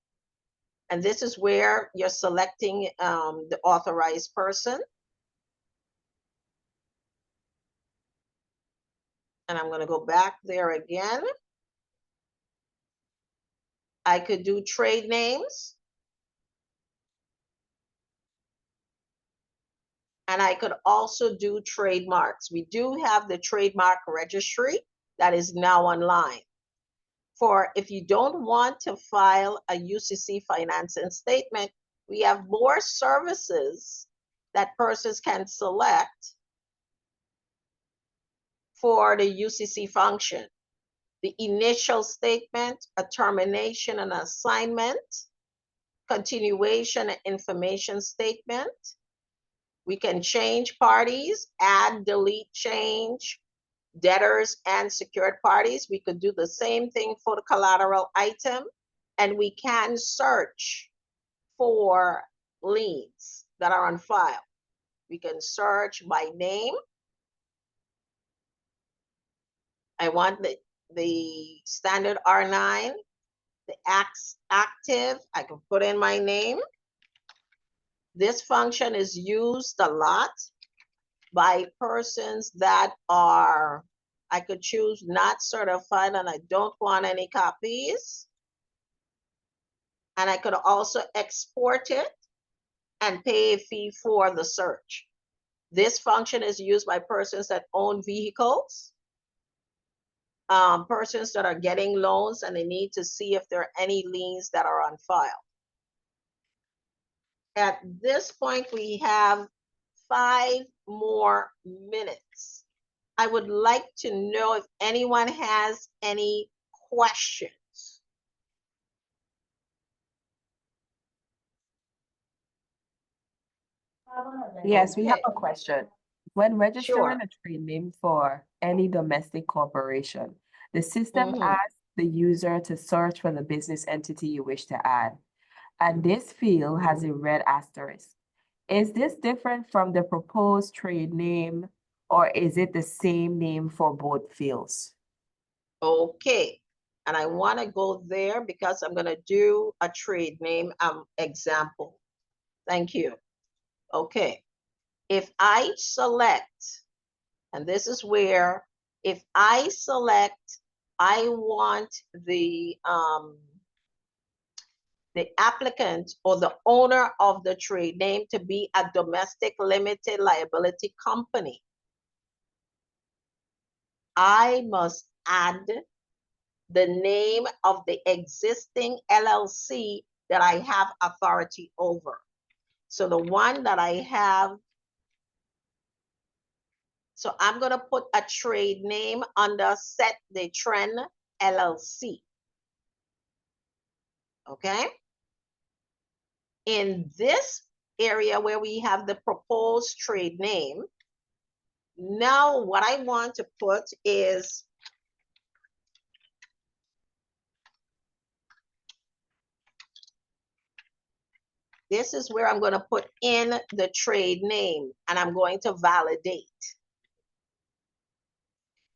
And this is where you're selecting the authorized person. And I'm going to go back there again. I could do trade names. And I could also do trademarks. We do have the trademark registry that is now online. For if you don't want to file a UCC financing statement, we have more services that persons can select for the UCC function. The initial statement, a termination and assignment, continuation and information statement. We can change parties, add, delete, change, debtors and secured parties. We could do the same thing for the collateral item, and we can search for liens that are on file. We can search by name. I want the standard R9, the active, I can put in my name. This function is used a lot by persons that are, I could choose not certified and I don't want any copies. And I could also export it and pay a fee for the search. This function is used by persons that own vehicles, persons that are getting loans and they need to see if there are any liens that are on file. At this point, we have 5 more minutes. I would like to know if anyone has any questions. Yes, we have Okay. a question. When registering Sure. a trade name for any domestic corporation, the system Mhm. asks the user to search for the business entity you wish to add, and this field has a red asterisk. Is this different from the proposed trade name, or is it the same name for both fields? Okay. And I want to go there because I'm going to do a trade name example. Thank you. Okay. If I select, and this is where, if I select, I want the applicant or the owner of the trade name to be a domestic limited liability company, I must add the name of the existing LLC that I have authority over. So the one that I have, so I'm going to put a trade name under Set the Trend LLC. Okay. In this area where we have the proposed trade name, now what I want to put is this is where I'm going to put in the trade name and I'm going to validate.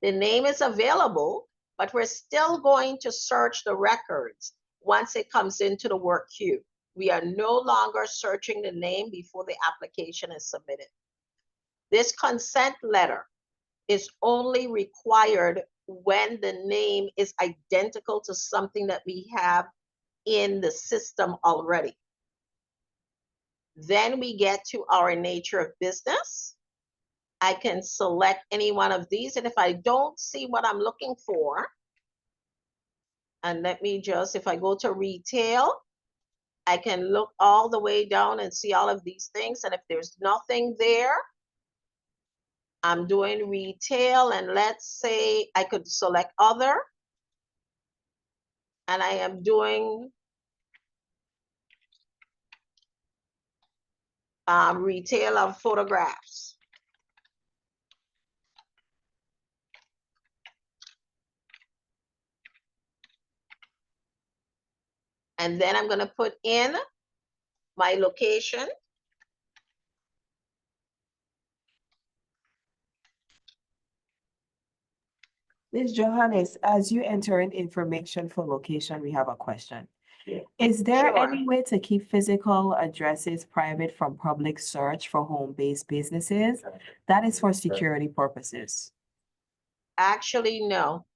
The name is available, but we're still going to search the records once it comes into the work queue. We are no longer searching the name before the application is submitted. This consent letter is only required when the name is identical to something that we have in the system already. Then we get to our nature of business. I can select any one of these, and if I don't see what I'm looking for, and let me just, if I go to retail, I can look all the way down and see all of these things, and if there's nothing there, I'm doing retail, and let's say I could select other, and I am doing retail of photographs. And then I'm going to put in my location. Ms. Johannes, as you enter in information for location, we have a question. Is there Sure. any way to keep physical addresses private from public search for home-based businesses? That is for security purposes. Actually, no.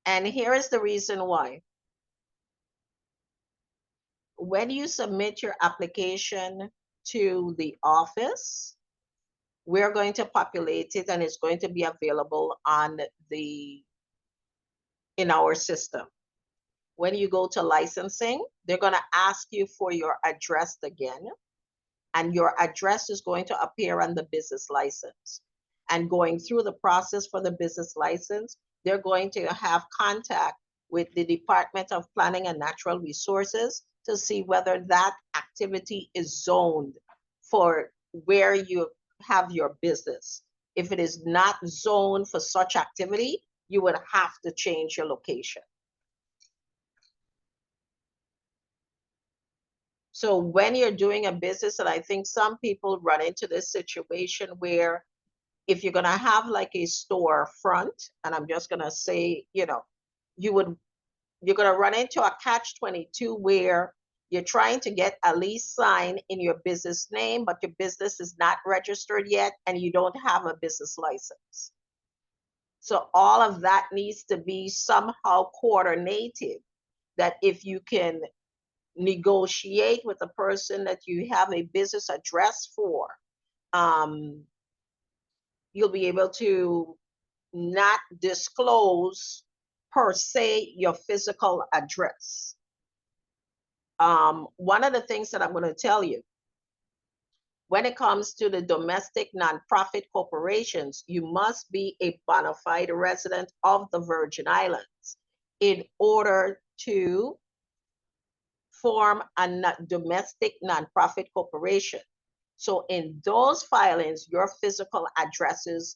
And here is the reason why. When you submit your application to the office, we're going to populate it and it's going to be available in our system. When you go to licensing, they're going to ask you for your address again, and your address is going to appear on the business license. and going through the process for the business license, they're going to have contact with the Department of Planning and Natural Resources to see whether that activity is zoned for where you have your business. If it is not zoned for such activity, you would have to change your location. So when you're doing a business, and I think some people run into this situation where if you're going to have like a storefront, and I'm just going to say, you're going to run into a catch-22 where you're trying to get a lease sign in your business name, but your business is not registered yet and you don't have a business license. So all of that needs to be somehow coordinated, that if you can negotiate with the person that you have a business address for, you'll be able to not disclose per se your physical address. One of the things that I'm going to tell you, when it comes to the domestic nonprofit corporations, you must be a bona fide resident of the Virgin Islands in order to form a domestic nonprofit corporation. So in those filings, your physical addresses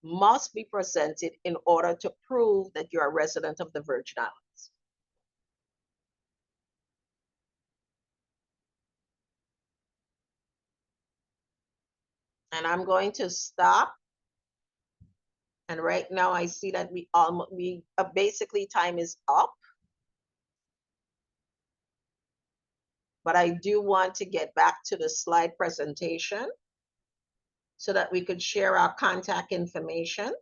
must be presented in order to prove that you're a resident of the Virgin Islands. And I'm going to stop. And right now I see that basically time is up. But I do want to get back to the slide presentation so that we could share our contact information.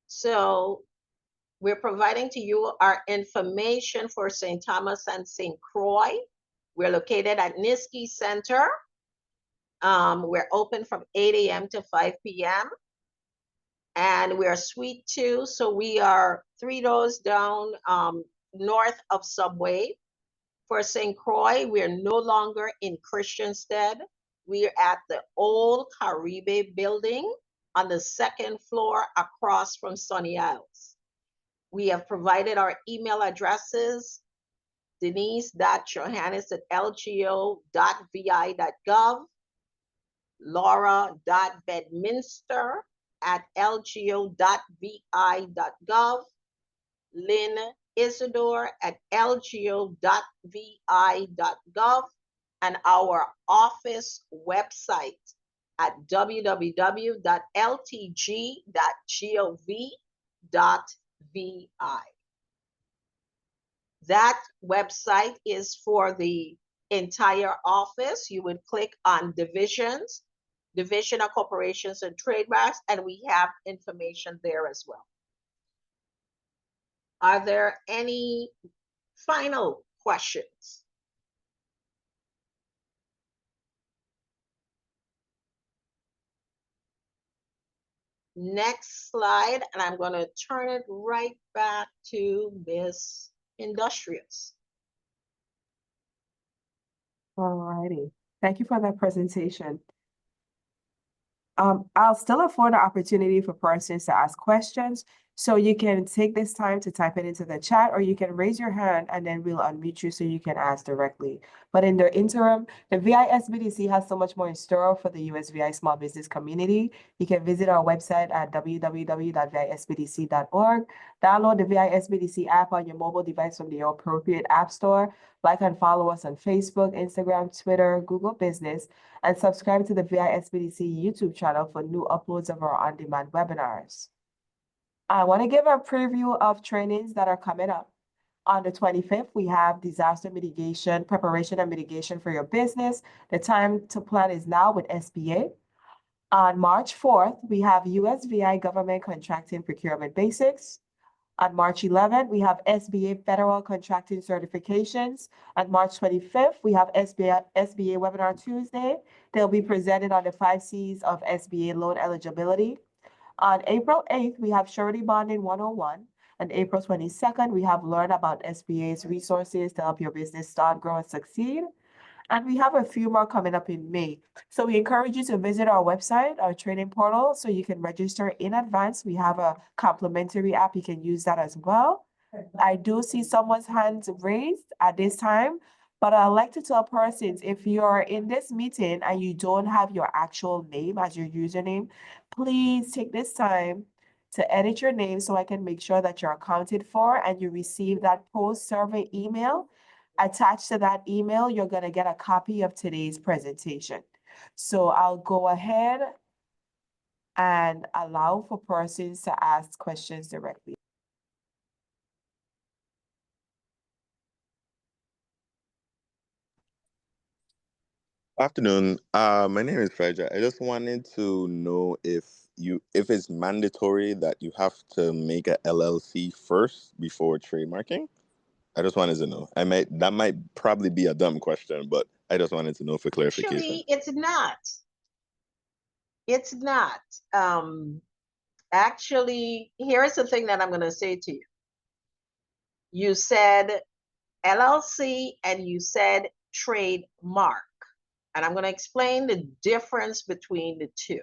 So we're providing to you our information for St. Thomas and St. Croix. We're located at Niski Center. We're open from 8 a.m. to 5 p.m. And we're Suite 2, so we are 3 doors down north of Subway. For St. Croix, we're no longer in Christiansted. We're at the old Caribe building on the 2nd floor across from Sunny Isles. We have provided our email addresses, denise.johannes@lgo.vi.gov, laura.bedminster@lgo.vi.gov, Lynn Isidore at lgo.vi.gov, and our office website at www.ltg.gov.vi. That website is for the entire office. You would click on divisions, Division of Corporations and Trademarks, and we have information there as well. Are there any final questions? Next slide, and I'm going to turn it right back to Ms. Industrious. All righty. Thank you for that presentation. I'll still afford the opportunity for persons to ask questions. So you can take this time to type it into the chat, or you can raise your hand and then we'll unmute you so you can ask directly. But in the interim, the VISBDC has so much more in store for the USVI small business community. You can visit our website at www.visbdc.org. Download the VISBDC app on your mobile device from the appropriate app store. Like and follow us on Facebook, Instagram, Twitter, Google Business, and subscribe to the VISBDC YouTube channel for new uploads of our on-demand webinars. I want to give a preview of trainings that are coming up. On the 25th, we have disaster mitigation, preparation and mitigation for your business. The time to plan is now with SBA. On March 4th, we have USVI government contracting procurement basics. On March 11th, we have SBA Federal Contracting Certifications. On March 25th, we have SBA Webinar Tuesday. They'll be presented on the 5 C's of SBA loan eligibility. On April 8th, we have Surety Bonding 101. On April 22nd, we have Learn About SBA's resources to help your business start, grow, and succeed. And we have a few more coming up in May. So we encourage you to visit our website, our training portal, so you can register in advance. We have a complimentary app. You can use that as well. I do see someone's hands raised at this time, but I'd like to tell persons, if you're in this meeting and you don't have your actual name as your username, please take this time to edit your name so I can make sure that you're accounted for and you receive that post-survey email. Attached to that email, you're going to get a copy of today's presentation. So I'll go ahead and allow for persons to ask questions directly. Afternoon. My name is Fredja. I just wanted to know if it's mandatory that you have to make a LLC first before trademarking. I just wanted to know. That might probably be a dumb question, but I just wanted to know for clarification. Actually, it's not. It's not. Actually, here's the thing that I'm going to say to you. You said LLC and you said trademark. And I'm going to explain the difference between the two.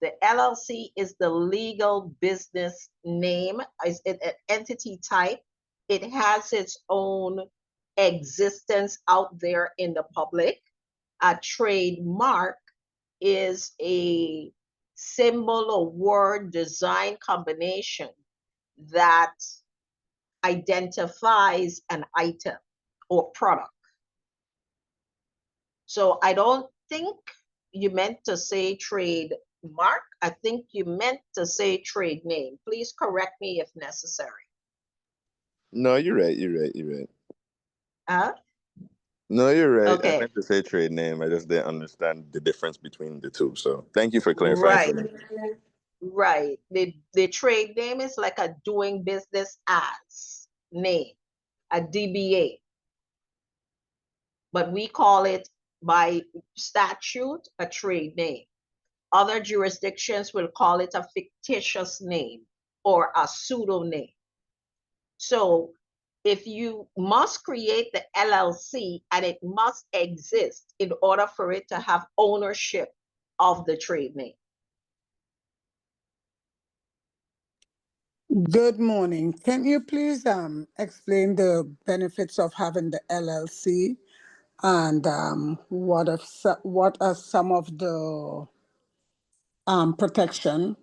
The LLC is the legal business name, is an entity type. It has its own existence out there in the public. A trademark is a symbol or word design combination that identifies an item or product. So I don't think you meant to say trademark. I think you meant to say trade name. Please correct me if necessary. No, you're right. You're right. Huh? No, you're right. Okay. I meant to say trade name. I just didn't understand the difference between the two. So thank you for clarifying for me. Right. The trade name is like a doing business as name, a DBA. But we call it by statute a trade name. Other jurisdictions will call it a fictitious name or a pseudonym. So if you must create the LLC and it must exist in order for it to have ownership of the trade name. Good morning. Can you please explain the benefits of having the LLC and what are some of the protection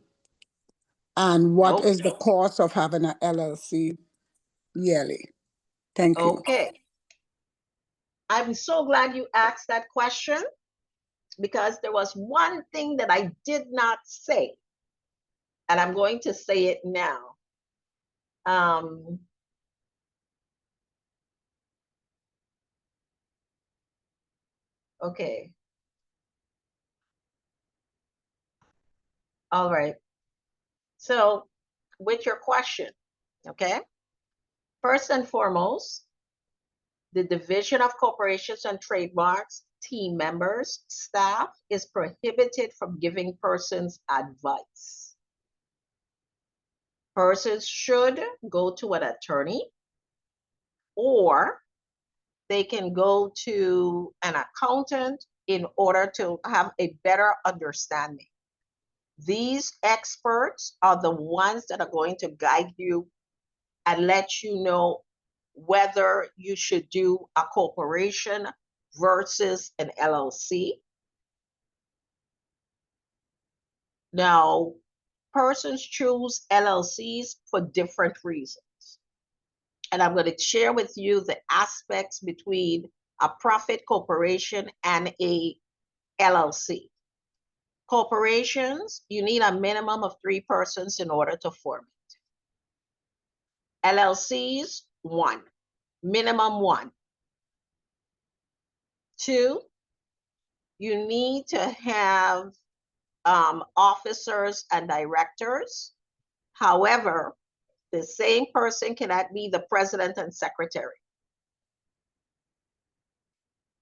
and what is the cost of having an LLC yearly? Thank you. Okay. I'm so glad you asked that question because there was one thing that I did not say, and I'm going to say it now. Okay. All right. So with your question, okay? First and foremost, the Division of Corporations and Trademarks team members, staff is prohibited from giving persons advice. Persons should go to an attorney or they can go to an accountant in order to have a better understanding. These experts are the ones that are going to guide you and let you know whether you should do a corporation versus an LLC. Now, persons choose LLCs for different reasons. And I'm going to share with you the aspects between a profit corporation and a LLC. Corporations, you need a minimum of 3 persons in order to form it. LLCs, 1, minimum 1. 2, you need to have officers and directors. However, The same person cannot be the president and secretary.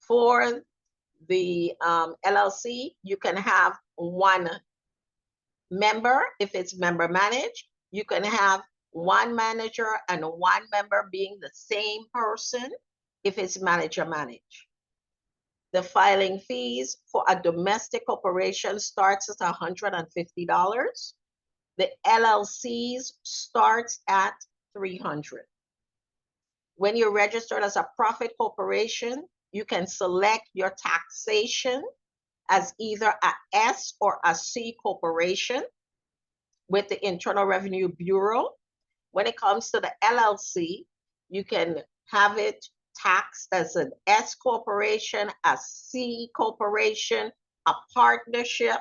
For the LLC, you can have one member if it's member managed. You can have one manager and one member being the same person if it's manager managed. The filing fees for a domestic corporation starts at $150. The LLCs starts at $300. When you're registered as a profit corporation, you can select your taxation as either a S or a C corporation with the Internal Revenue Bureau. When it comes to the LLC, you can have it taxed as an S corporation, a C corporation, a partnership.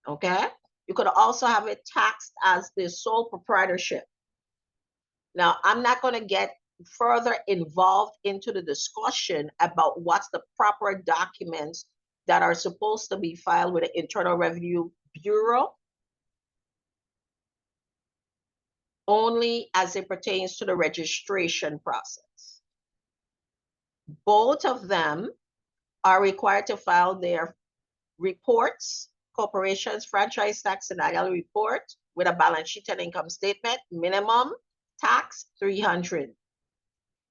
Okay. You could also have it taxed as the sole proprietorship. Now, I'm not going to get further involved into the discussion about what's the proper documents that are supposed to be filed with the Internal Revenue Bureau, only as it pertains to the registration process. Both of them are required to file their reports, corporations, franchise tax, and annual report with a balance sheet and income statement, minimum tax $300.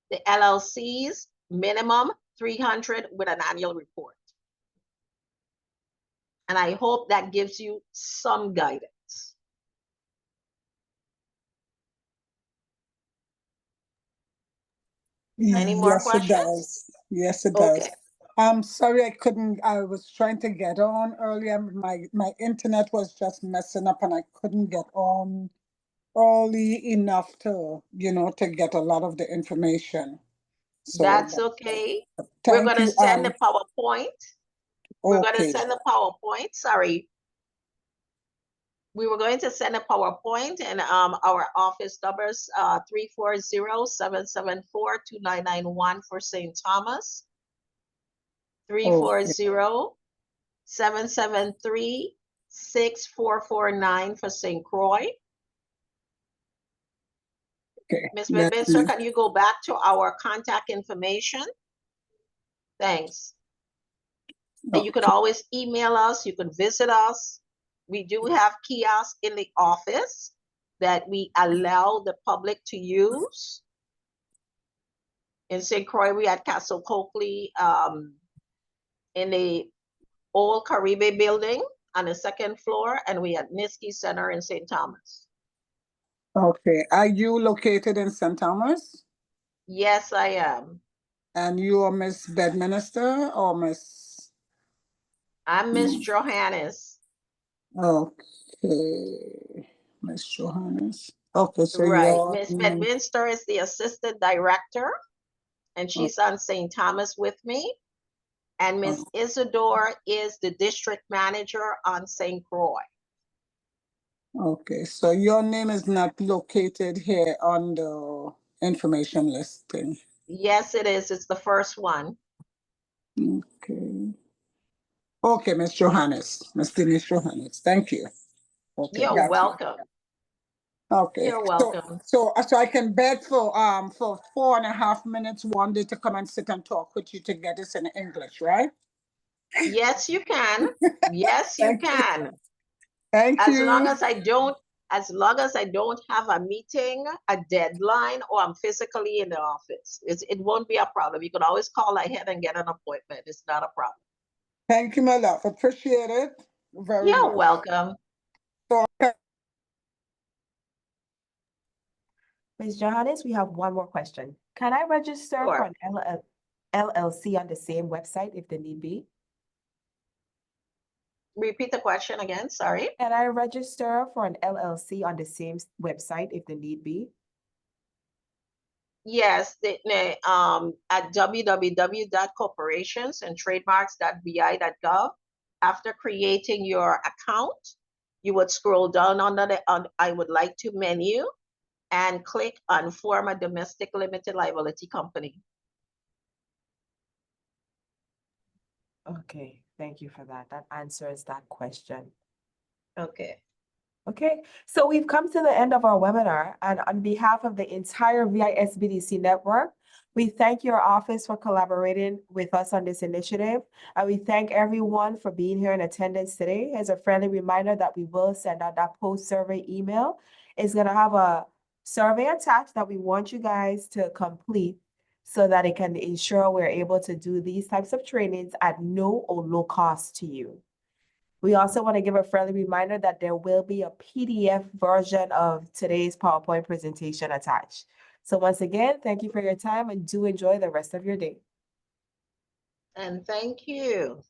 The LLCs, minimum $300 with an annual report. And I hope that gives you some guidance. Any more Yes, it questions? does. Yes, it does. Okay. I'm sorry I couldn't, I was trying to get on earlier. My internet was just messing up and I couldn't get on early enough to, to get a lot of the information. So That's okay. We're thank going to you. send the PowerPoint. We're going to Okay. send the PowerPoint. Sorry. We were going to send a PowerPoint, and our office numbers 340-774-2991 for St. Thomas, 340-773-6449 for St. Croix. Okay. Ms. Bedminster, can you go back to our contact information? Thanks. And you can always email us, you can visit us. We do have kiosks in the office that we allow the public to use. In St. Croix, we at Castle Coakley in the old Caribe building on the second floor, and we at Niski Center in St. Thomas. Okay. Are you located in St. Thomas? Yes, I am. And you are Miss Bedminster or Miss? I'm Miss Johannes. Okay. Miss Johannes. Okay, so Right. you're Miss Bedminster is the assistant director, and she's on St. Thomas with me. And Miss Isidore is the district manager on St. Croix. okay, so your name is not located here on the information listing. Yes, it is. It's the first one. Okay. Okay, Miss Johannes, Miss Denise Johannes, thank you. Okay, You're got you. welcome. Okay. You're welcome. So I can beg for 4.5 minutes one day to come and sit and talk with you to get this in English, right? Yes, you can. Yes, you Thank you. can. Thank As you. long as I don't have a meeting, a deadline, or I'm physically in the office. It won't be a problem. You can always call ahead and get an appointment. It's not a problem. Thank you, my love. Appreciate it very You're much. welcome. So, Ms. Johannes, we have one more question. Can I register for Sure. an LLC on the same website if the need be? Repeat the question again. Sorry. Can I register for an LLC on the same website if the need be? Yes, at www.corporationsandtrademarks.vi.gov. After creating your account, you would scroll down under the I would like to menu and click on form a domestic limited liability company. Okay, thank you for that. That answers that question. Okay. Okay, so we've come to the end of our webinar, and on behalf of the entire VISBDC network, we thank your office for collaborating with us on this initiative, and we thank everyone for being here in attendance today. As a friendly reminder that we will send out that post-survey email. It's gonna have a survey attached that we want you guys to complete so that it can ensure we're able to do these types of trainings at no or low cost to you. We also want to give a friendly reminder that there will be a PDF version of today's PowerPoint presentation attached. So once again, thank you for your time and do enjoy the rest of your day. And thank you.